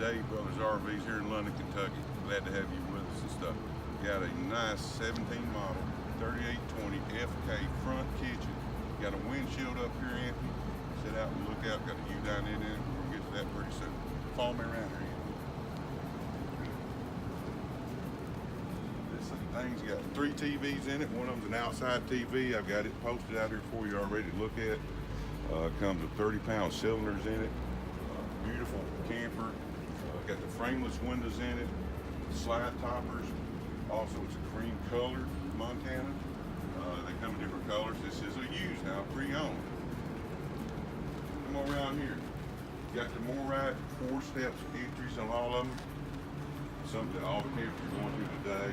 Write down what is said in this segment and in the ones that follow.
Dave Brothers RVs here in London, Kentucky. Glad to have you with us and stuff. Got a nice 17 model 3820 FK front kitchen. Got a windshield up here, Anthony. Sit out and look out. Got a U-down in it. We're gonna get to that pretty soon. Follow me around here, Anthony. This thing's got 3 TVs in it. One of them's an outside TV. I've got it posted out here for you already to look at. Comes with 30-pound cylinders in it. Beautiful camper. Got the frameless windows in it. Slide toppers. Also, it's a cream colored Montana. They come in different colors. This is a used now, pre-owned. Come on around here. Got the MORRITE 4-steps entries on all of them. Something that all the campers are going to today.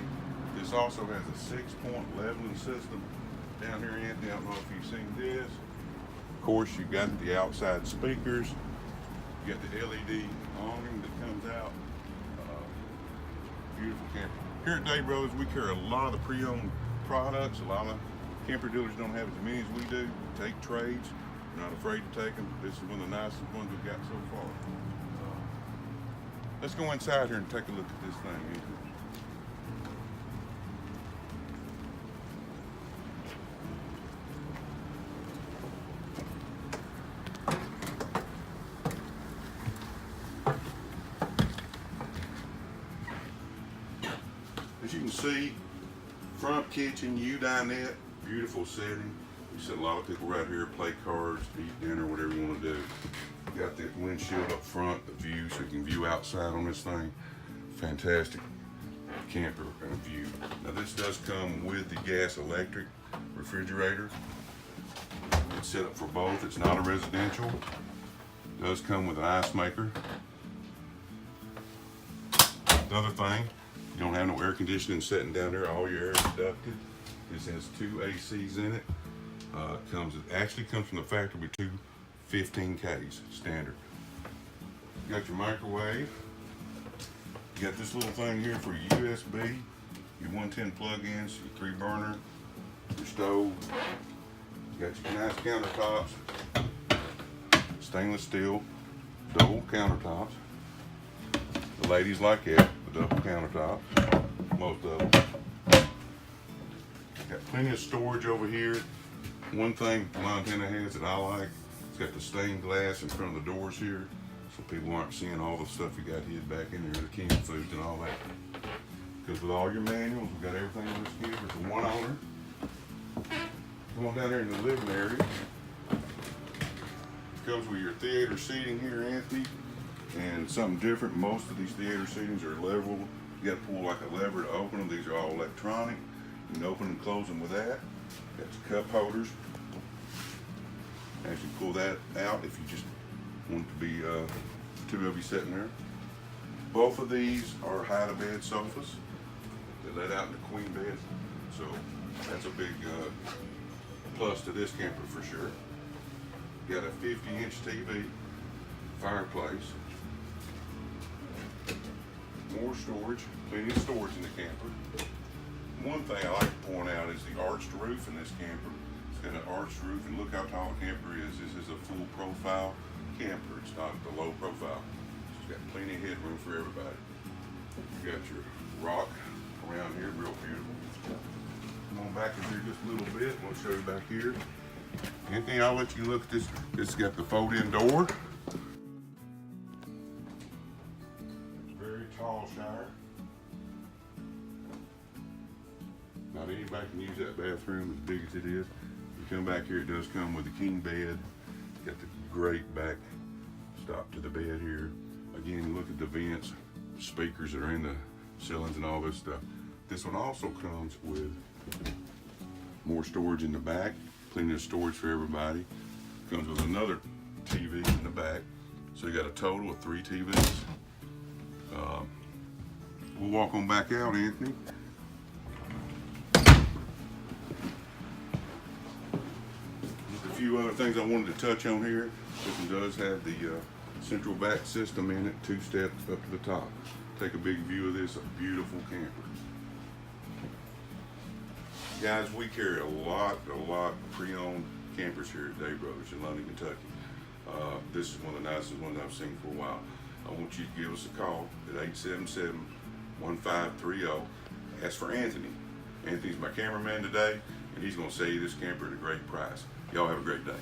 This also has a 6-point leveling system down here, Anthony. I don't know if you've seen this. Of course, you've got the outside speakers. You got the LED awning that comes out. Beautiful camper. Here at Dave Brothers, we carry a lot of the pre-owned products. A lot of camper dealers don't have as many as we do. Take trades. We're not afraid to take them. This is one of the nicest ones we've got so far. Let's go inside here and take a look at this thing. As you can see, front kitchen, U-dinette, beautiful setting. You see a lot of people right here play cards, eat dinner, whatever you want to do. You got the windshield up front, the view, so you can view outside on this thing. Fantastic camper kind of view. Now this does come with the gas electric refrigerator. It's set up for both. It's not a residential. It does come with an ice maker. Another thing, you don't have no air conditioning sitting down there. All your air is ducted. This has 2 ACs in it. Actually comes from the factory with 2 15Ks standard. You got your microwave. You got this little thing here for your USB, your 110 plug-ins, your 3-burner, your stove. You got your nice countertops, stainless steel, double countertops. The ladies like it, the double countertops, most of them. Got plenty of storage over here. One thing Montana has that I like, it's got the stained glass in front of the doors here, so people aren't seeing all the stuff you got hid back in there, the canned foods and all that. Because with all your manuals, we've got everything on this camper for one owner. Come on down there in the living area. Comes with your theater seating here, Anthony, and something different. Most of these theater seatings are levelable. You got to pull like a lever to open them. These are all electronic. You can open and close them with that. Got your cup holders. As you pull that out, if you just want to be 2 of you sitting there. Both of these are hide-a-bed sofas. They let out in the queen bed, so that's a big plus to this camper for sure. Got a 50-inch TV, fireplace, more storage, plenty of storage in the camper. One thing I like to point out is the arched roof in this camper. It's got an arched roof, and look how tall the camper is. This is a full profile camper. It's not the low profile. It's got plenty of headroom for everybody. You got your rock around here, real beautiful. Come on back in here just a little bit. We'll show you back here. Anthony, I'll let you look at this. This has got the fold-in door. It's very tall shower. Not anybody can use that bathroom as big as it is. You come back here, it does come with a king bed. Got the great back stop to the bed here. Again, look at the vents, speakers that are in the ceilings and all this stuff. This one also comes with more storage in the back, plenty of storage for everybody. Comes with another TV in the back. So you got a total of 3 TVs. We'll walk on back out, Anthony. A few other things I wanted to touch on here. This one does have the central Vac System in it, 2 steps up to the top. Take a big view of this, a beautiful camper. Guys, we carry a lot of pre-owned campers here at Dave Brothers in London, Kentucky. This is one of the nicest ones I've seen for a while. I want you to give us a call at 877-1530. Ask for Anthony. Anthony's my cameraman today, and he's going to sell you this camper at a great price. Y'all have a great day.